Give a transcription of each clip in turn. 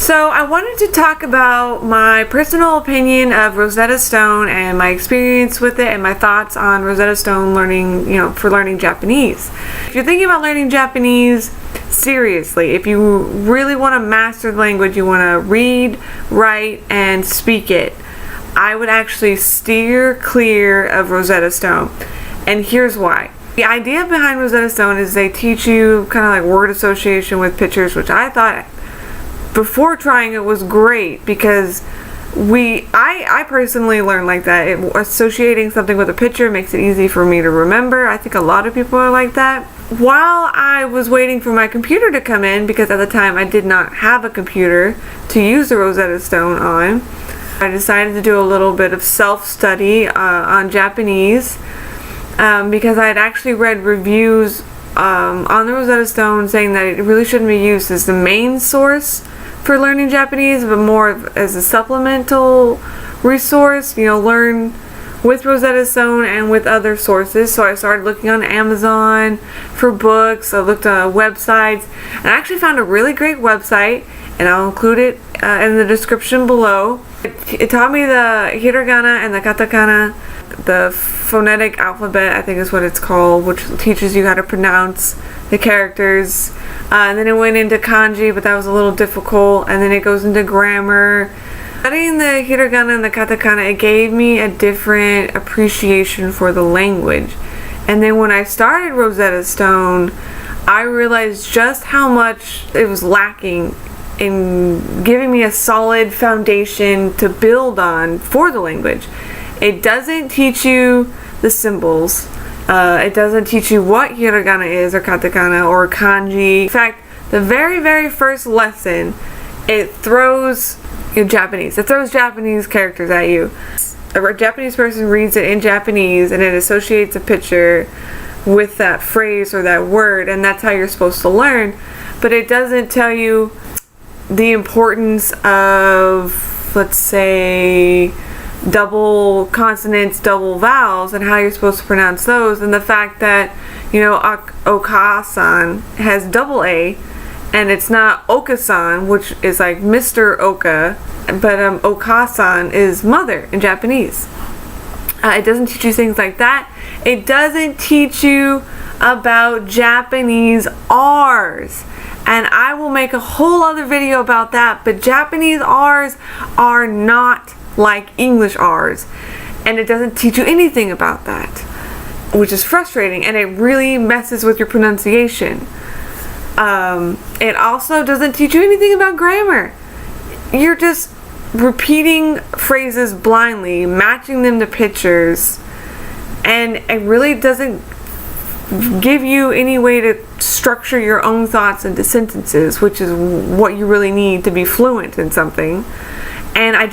So I wanted to talk about my personal opinion of Rosetta Stone and my experience with it and my thoughts on Rosetta Stone for learning Japanese. If you're thinking about learning Japanese seriously, if you really want to master the language, you want to read, write, and speak it, I would actually steer clear of Rosetta Stone. And here's why. The idea behind Rosetta Stone is they teach you kind of like word association with pictures, which I thought before trying it was great because I personally learned like that. Associating something with a picture makes it easy for me to remember. I think a lot of people are like that. While I was waiting for my computer to come in, because at the time I did not have a computer to use the Rosetta Stone on, I decided to do a little bit of self-study on Japanese because I had actually read reviews on the Rosetta Stone saying that it really shouldn't be used as the main source for learning Japanese, but more as a supplemental resource, learn with Rosetta Stone and with other sources. So I started looking on Amazon for books. I looked at websites, and I actually found a really great website, and I'll include it in the description below. It taught me the hiragana and the katakana, the phonetic alphabet, I think is what it's called, which teaches you how to pronounce the characters. And then it went into kanji, but that was a little difficult. And then it goes into grammar. Studying the hiragana and the katakana, it gave me a different appreciation for the language. And then when I started Rosetta Stone, I realized just how much it was lacking in giving me a solid foundation to build on for the language. It doesn't teach you the symbols. It doesn't teach you what hiragana is or katakana or kanji. In fact, the very, very first lesson, it throws Japanese. It throws Japanese characters at you. A Japanese person reads it in Japanese and it associates a picture with that phrase or that word, and that's how you're supposed to learn. But it doesn't tell you the importance of, let's say, double consonants, double vowels, and how you're supposed to pronounce those, and the fact that Oka-san has double A, and it's not Oka-san, which is like Mr. Oka, but Oka-san is mother in Japanese. It doesn't teach you things like that. It doesn't teach you about Japanese R's. And I will make a whole other video about that, but Japanese R's are not like English R's, and it doesn't teach you anything about that, which is frustrating, and it really messes with your pronunciation. It also doesn't teach you anything about grammar. You're just repeating phrases blindly, matching them to pictures, and it really doesn't give you any way to structure your own thoughts into sentences, which is what you really need to be fluent in something. And I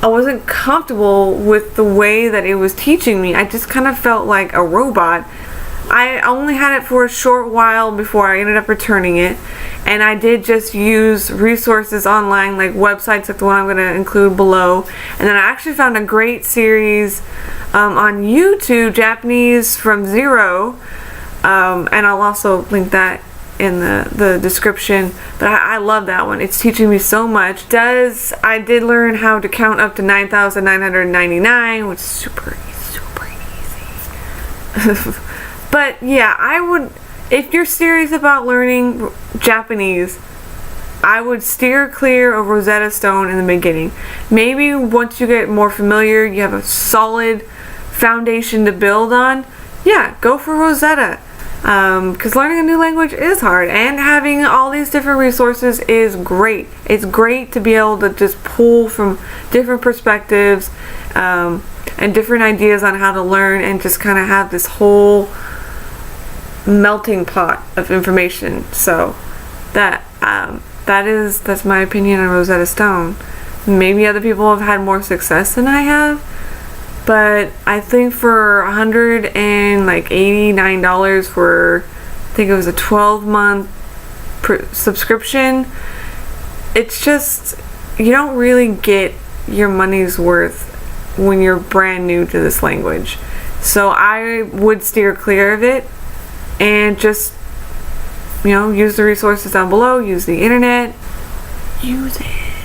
wasn't comfortable with the way that it was teaching me. I just kind of felt like a robot. I only had it for a short while before I ended up returning it, and I did just use resources online, like websites like the one I'm going to include below. And then I actually found a great series on YouTube, Japanese from Zero, and I'll also link that in the description. But I love that one. It's teaching me so much. I did learn how to count up to 9,999, which is super easy. But yeah, if you're serious about learning Japanese, I would steer clear of Rosetta Stone in the beginning. Maybe once you get more familiar, you have a solid foundation to build on, yeah, go for Rosetta. Because learning a new language is hard, and having all these different resources is great. It's great to be able to just pull from different perspectives and different ideas on how to learn, and just kind of have this whole melting pot of information. So that's my opinion on Rosetta Stone. Maybe other people have had more success than I have, but I think for $189 for, I think it was a 12-month subscription, it's just, you don't really get your money's worth when you're brand new to this language. So I would steer clear of it and just, use the resources down below, use the internet, use it.